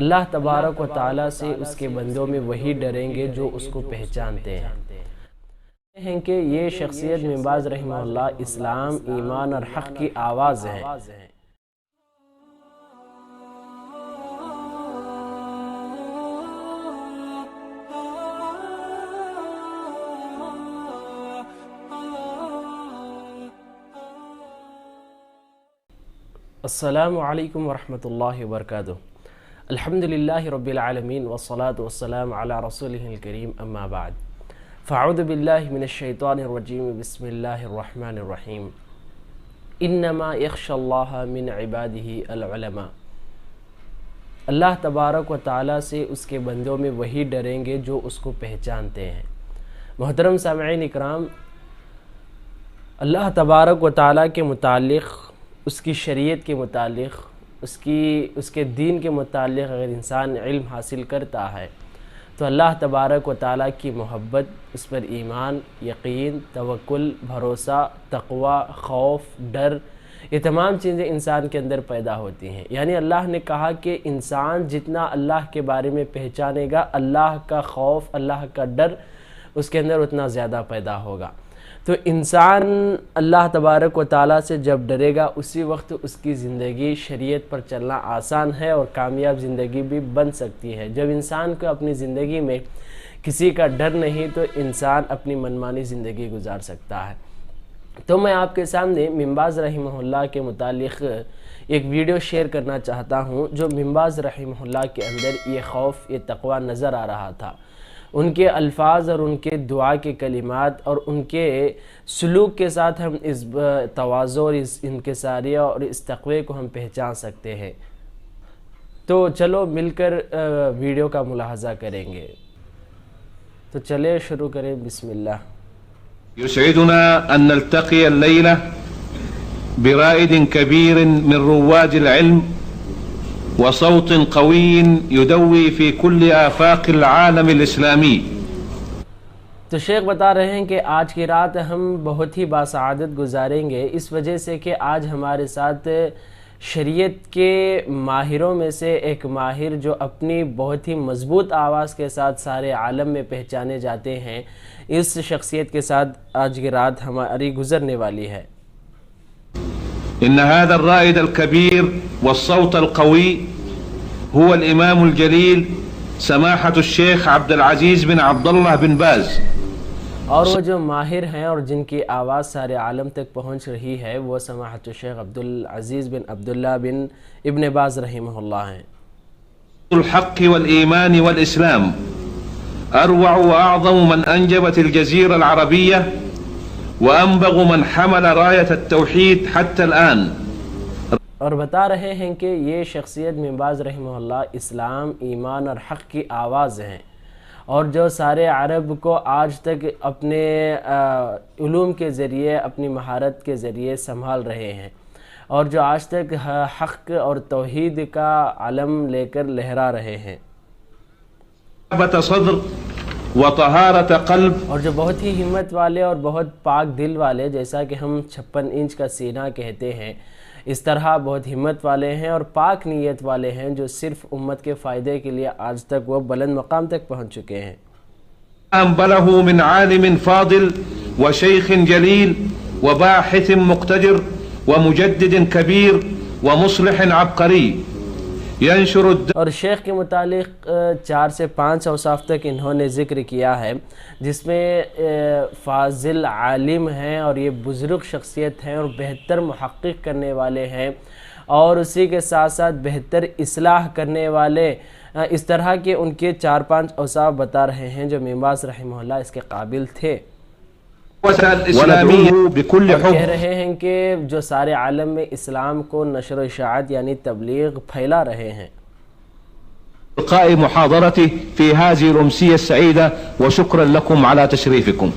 اللہ تبارک و تعالیٰ سے اس کے بندوں میں وہی ڈریں گے جو اس کو پہچانتے ہیں کہ یہ شخصیت بن باز رحمہ اللہ اسلام، ایمان اور حق کی آواز ہے۔ السلام علیکم ورحمۃ اللہ وبرکاتہ۔ الحمدللہ رب العالمین والصلاة والسلام علی رسولہ الکریم، اما بعد فاعوذ باللہ من الشیطان الرجیم، بسم اللہ الرحمن الرحیم۔ انما یخشی اللہ من عبادہ العلماء، اللہ تبارک و تعالیٰ سے اس کے بندوں میں وہی ڈریں گے جو اس کو پہچانتے ہیں۔ محترم سامعین اکرام، اللہ تبارک و تعالیٰ کے متعلق، اس کی شریعت کے متعلق، اس کے دین کے متعلق اگر انسان علم حاصل کرتا ہے تو اللہ تبارک و تعالیٰ کی محبت، اس پر ایمان، یقین، توکل، بھروسہ، تقوی، خوف، ڈر، یہ تمام چیزیں انسان کے اندر پیدا ہوتی ہیں۔ یعنی اللہ نے کہا کہ انسان جتنا اللہ کے بارے میں پہچانے گا، اللہ کا خوف، اللہ کا ڈر اس کے اندر اتنا زیادہ پیدا ہوگا۔ تو انسان اللہ تبارک و تعالیٰ سے جب ڈرے گا، اسی وقت اس کی زندگی شریعت پر چلنا آسان ہے اور کامیاب زندگی بھی بن سکتی ہے۔ جب انسان کو اپنی زندگی میں کسی کا ڈر نہیں تو انسان اپنی منمانی زندگی گزار سکتا ہے۔ تو میں آپ کے سامنے بن باز رحمہ اللہ کے متعلق ایک ویڈیو شیئر کرنا چاہتا ہوں جو بن باز رحمہ اللہ کے اندر یہ خوف، یہ تقوی نظر آ رہا تھا۔ ان کے الفاظ اور ان کے دعا کے کلمات اور ان کے سلوک کے ساتھ ہم اس تواضع اور اس انکساریہ اور اس تقوی کو ہم پہچان سکتے ہیں۔ تو چلو مل کر ویڈیو کا ملاحظہ کریں گے۔ تو چلے شروع کریں، بسم اللہ۔ يسعدنا أن نلتقي الليلة برائد كبير من رواد العلم وصوت قوي يدوي في كل آفاق العالم الإسلامي۔ تو شیخ بتا رہے ہیں کہ آج کی رات ہم بہت ہی باسعادت گزاریں گے، اس وجہ سے کہ آج ہمارے ساتھ شریعت کے ماہروں میں سے ایک ماہر جو اپنی بہت ہی مضبوط آواز کے ساتھ سارے عالم میں پہچانے جاتے ہیں، اس شخصیت کے ساتھ آج کی رات ہماری گزرنے والی ہے۔ إن هذا الرائد الكبير والصوت القوي هو الإمام الجليل سماحة الشيخ عبد العزيز بن عبد الله بن باز۔ اور وہ جو ماہر ہیں اور جن کی آواز سارے عالم تک پہنچ رہی ہے وہ سماحت الشیخ عبد العزیز بن عبداللہ بن ابن باز رحمہ اللہ ہیں۔ الحق والإيمان والإسلام أروع وأعظم من أنجبت الجزيرة العربية وأنبغ من حمل راية التوحيد حتى الآن۔ اور بتا رہے ہیں کہ یہ شخصیت بن باز رحمہ اللہ اسلام، ایمان اور حق کی آواز ہیں، اور جو سارے عرب کو آج تک اپنے علوم کے ذریعے، اپنی مہارت کے ذریعے سنبھال رہے ہیں، اور جو آج تک حق اور توحید کا علم لے کر لہرا رہے ہیں، صدر وطہارت قلب، اور جو بہت ہی ہمت والے اور بہت پاک دل والے، جیسا کہ ہم 56 انچ کا سینہ کہتے ہیں، اس طرح بہت ہمت والے ہیں اور پاک نیت والے ہیں جو صرف امت کے فائدے کے لیے آج تک وہ بلند مقام تک پہنچ چکے ہیں۔ أنبله من عالم فاضل وشيخ جليل وباحث مقتدر ومجدد كبير ومصلح عبقري ينشر اور شیخ کے متعلق 4 سے 5 اوصاف تک انہوں نے ذکر کیا ہے، جس میں فاضل عالم ہیں اور یہ بزرگ شخصیت ہیں اور بہتر محقق کرنے والے ہیں، اور اسی کے ساتھ ساتھ بہتر اصلاح کرنے والے، اس طرح کے ان کے 4-5 اوصاف بتا رہے ہیں جو بن باز رحمہ اللہ اس کے قابل تھے۔ اور کہہ رہے ہیں کہ جو سارے عالم میں اسلام کو نشر و اشاعت یعنی تبلیغ پھیلا رہے ہیں۔ إلقاء محاضرتي في هذه الأمسية السعيدة وشكرا لكم على تشريفكم۔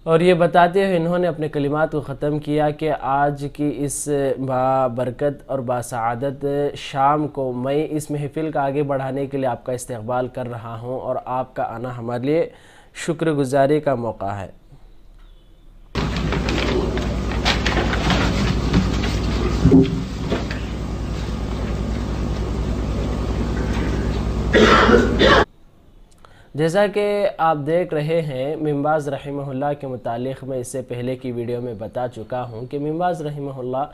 اور یہ بتاتے ہوئے انہوں نے اپنے کلمات کو ختم کیا کہ آج کی اس بابرکت اور باسعادت شام کو میں اس محفل کا آگے بڑھانے کے لیے آپ کا استقبال کر رہا ہوں، اور آپ کا آنا ہمارے لیے شکر گزاری کا موقع ہے۔ جیسا کہ آپ دیکھ رہے ہیں بن باز رحمہ اللہ کے متعلق میں اس سے پہلے کی ویڈیو میں بتا چکا ہوں کہ بن باز رحمہ اللہ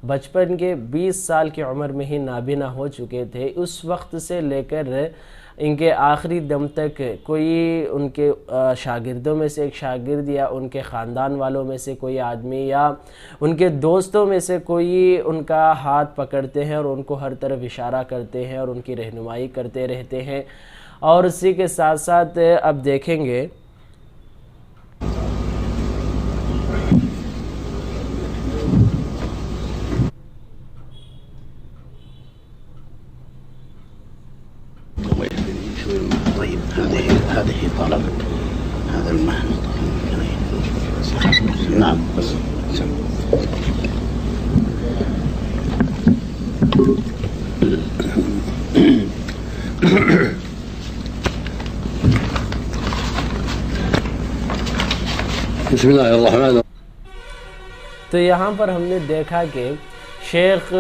بچپن کے 20 سال کی عمر میں ہی نابینا ہو چکے تھے. اس وقت سے لے کر ان کے آخری دم تک کوئی ان کے شاگردوں میں سے ایک شاگرد یا ان کے خاندان والوں میں سے کوئی آدمی یا ان کے دوستوں میں سے کوئی ان کا ہاتھ پکڑتے ہیں اور ان کو ہر طرف اشارہ کرتے ہیں اور ان کی رہنمائی کرتے رہتے ہیں. اور اسی کے ساتھ ساتھ اب دیکھیں گے طيب هذه طلب هذا المهن نعم بس بسم اللہ الرحمن. تو یہاں پر ہم نے دیکھا کہ شیخ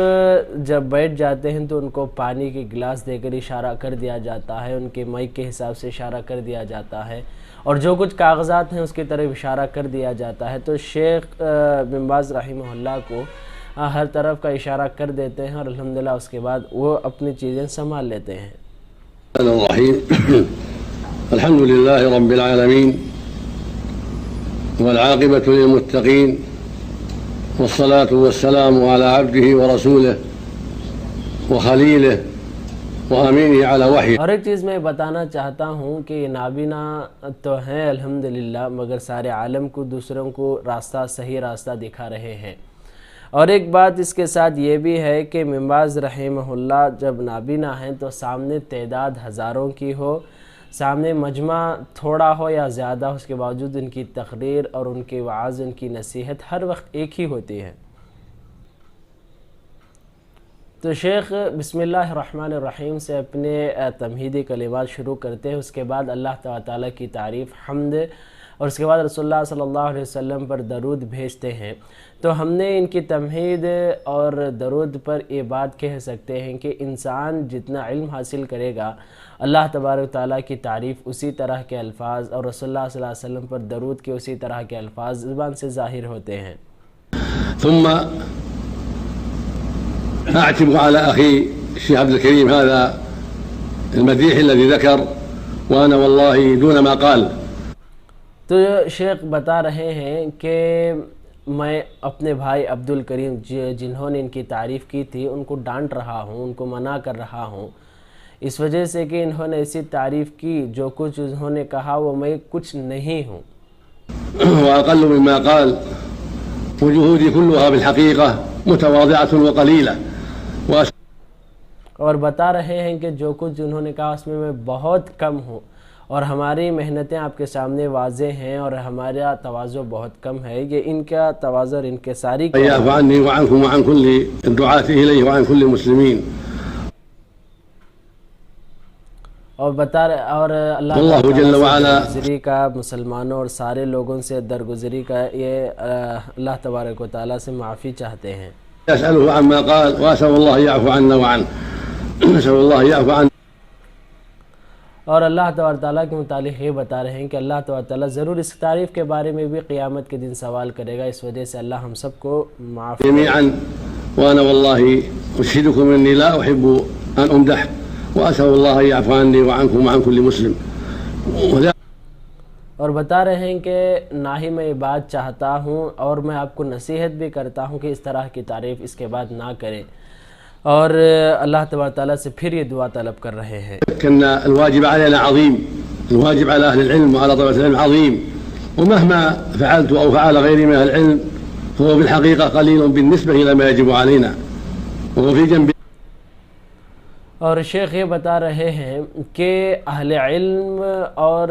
جب بیٹھ جاتے ہیں تو ان کو پانی کے گلاس دے کر اشارہ کر دیا جاتا ہے, ان کے مائک کے حساب سے اشارہ کر دیا جاتا ہے اور جو کچھ کاغذات ہیں اس کی طرف اشارہ کر دیا جاتا ہے. تو شیخ بن باز رحمہ اللہ کو ہر طرف کا اشارہ کر دیتے ہیں اور الحمدللہ اس کے بعد وہ اپنی چیزیں سنبھال لیتے ہیں. الحمد للہ رب العالمین والعاقبۃ للمتقین والصلاة والسلام على عبده ورسوله وخلیلہ وامینہ علی وحیہ. اور ایک چیز میں بتانا چاہتا ہوں کہ یہ نابینا تو ہیں الحمدللہ, مگر سارے عالم کو دوسروں کو صحیح راستہ دکھا رہے ہیں. اور ایک بات اس کے ساتھ یہ بھی ہے کہ بن باز رحمہ اللہ جب نابینا ہیں تو سامنے تعداد ہزاروں کی ہو, سامنے مجمع تھوڑا ہو یا زیادہ ہو, اس کے باوجود ان کی تقریر اور ان کی وعظ, ان کی نصیحت ہر وقت ایک ہی ہوتی ہے. تو شیخ بسم اللہ الرحمن الرحیم سے اپنے تمہیدی کلمات شروع کرتے ہیں. اس کے بعد اللہ تعالیٰ کی تعریف, حمد, اور اس کے بعد رسول اللہ صلی اللہ علیہ وسلم پر درود بھیجتے ہیں. تو ہم نے ان کی تمہید اور درود پر یہ بات کہہ سکتے ہیں کہ انسان جتنا علم حاصل کرے گا اللہ تبارک تعالیٰ کی تعریف اسی طرح کے الفاظ اور رسول اللہ صلی اللہ علیہ وسلم پر درود کے اسی طرح کے الفاظ زبان سے ظاہر ہوتے ہیں. ثم أعتب على أخي الشيخ عبد الكريم هذا المديح الذي ذكر وأنا والله دون ما قال. تو شیخ بتا رہے ہیں کہ میں اپنے بھائی عبد الکریم جنہوں نے ان کی تعریف کی تھی ان کو ڈانٹ رہا ہوں, ان کو منع کر رہا ہوں, اس وجہ سے کہ انہوں نے ایسی تعریف کی جو کچھ انہوں نے کہا وہ میں کچھ نہیں ہوں. وأقل مما قال وجهودي كلها بالحقيقة متواضعة وقليلة. اور بتا رہے ہیں کہ جو کچھ انہوں نے کہا اس میں بہت کم ہوں اور ہماری محنتیں آپ کے سامنے واضح ہیں اور ہمارا تواضع بہت کم ہے. یہ ان کا تواضع اور ان کے ساری يعفو عني وعنكم وعن كل الدعاة إليه وعن كل المسلمين. اور بتا رہے اور اللہ جل وعلا درگزری کا مسلمانوں اور سارے لوگوں سے درگزری کا یہ اللہ تبارک و تعالیٰ سے معافی چاہتے ہیں. أسأله عما قال وأسأل الله يعفو عنا وعنه. نسأل الله يعفو عنا. اور اللہ تبارک تعالیٰ کے متعلق یہ بتا رہے ہیں کہ اللہ تبارک تعالیٰ ضرور اس تعریف کے بارے میں بھی قیامت کے دن سوال کرے گا, اس وجہ سے اللہ ہم سب کو معاف کرے. جميعا وأنا والله أشهدكم أني لا أحب أن أمدح وأسأل الله يعفو عني وعنكم وعن كل مسلم. اور بتا رہے ہیں کہ نہ ہی میں یہ بات چاہتا ہوں اور میں آپ کو نصیحت بھی کرتا ہوں کہ اس طرح کی تعریف اس کے بعد نہ کریں. اور اللہ تبارک تعالیٰ سے پھر یہ دعا طلب کر رہے ہیں. كان الواجب علينا عظيم, الواجب على أهل العلم وعلى طلبة العلم عظيم, ومهما فعلت أو فعل غيري من أهل العلم فهو بالحقيقة قليل بالنسبة إلى ما يجب علينا. وهو في جنب. اور شیخ یہ بتا رہے ہیں کہ اہل علم اور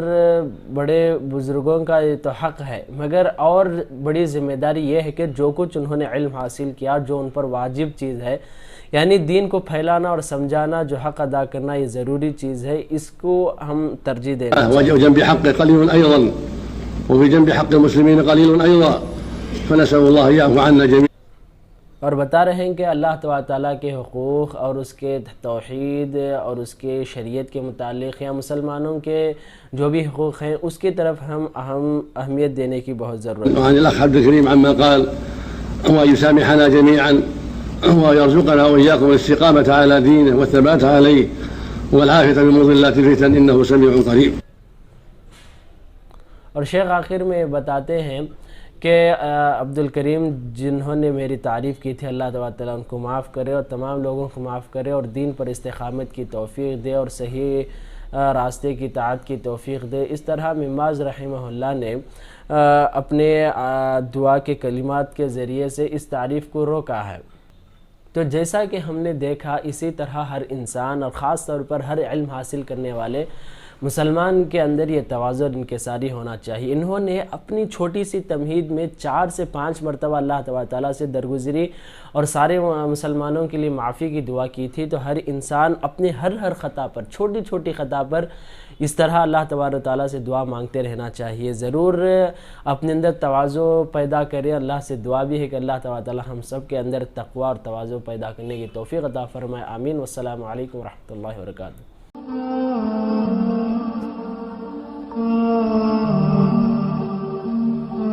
بڑے بزرگوں کا یہ تو حق ہے, مگر اور بڑی ذمہ داری یہ ہے کہ جو کچھ انہوں نے علم حاصل کیا, جو ان پر واجب چیز ہے, یعنی دین کو پھیلانا اور سمجھانا, جو حق ادا کرنا یہ ضروری چیز ہے, اس کو ہم ترجیح دیں. وجنب حق قليل أيضا وفي جنب حق المسلمين قليل أيضا فنسأل الله يعفو عنا جميعا. اور بتا رہے ہیں کہ اللہ تبارک تعالیٰ کے حقوق اور اس کے توحید اور اس کے شریعت کے متعلق یا مسلمانوں کے جو بھی حقوق ہیں اس کی طرف ہم اہمیت دینے کی بہت ضرورت ہے. وعن الأخ عبد الكريم عما قال وأن يسامحنا جميعا ويرزقنا وإياكم الاستقامة على دينه والثبات عليه والعافية من مضلات الفتن إنه سميع قريب. اور شیخ آخر میں بتاتے ہیں کہ عبد الکریم جنہوں نے میری تعریف کی تھی، اللہ تبارک تعالیٰ ان کو معاف کرے اور تمام لوگوں کو معاف کرے اور دین پر استقامت کی توفیق دے اور صحیح راستے کی اطاعت کی توفیق دے. اس طرح ابن باز رحمہ اللہ نے اپنے دعا کے کلمات کے ذریعے سے اس تعریف کو روکا ہے. تو جیسا کہ ہم نے دیکھا، اسی طرح ہر انسان اور خاص طور پر ہر علم حاصل کرنے والے مسلمان کے اندر یہ تواضع اور انکساری ہونا چاہیے. انہوں نے اپنی چھوٹی سی تمہید میں 4 سے 5 مرتبہ اللہ تبارک تعالیٰ سے درگزری اور سارے مسلمانوں کے لیے معافی کی دعا کی تھی. تو ہر انسان اپنے ہر خطا پر، چھوٹی چھوٹی خطا پر اس طرح اللہ تبارک تعالیٰ سے دعا مانگتے رہنا چاہیے. ضرور اپنے اندر تواضع پیدا کریں. اللہ سے دعا بھی ہے کہ اللہ تبارک تعالیٰ ہم سب کے اندر تقوی اور تواضع پیدا کرنے کی توفیق عطا فرمائے. آمین. والسلام علیکم ورحمۃ اللہ وبرکاتہ.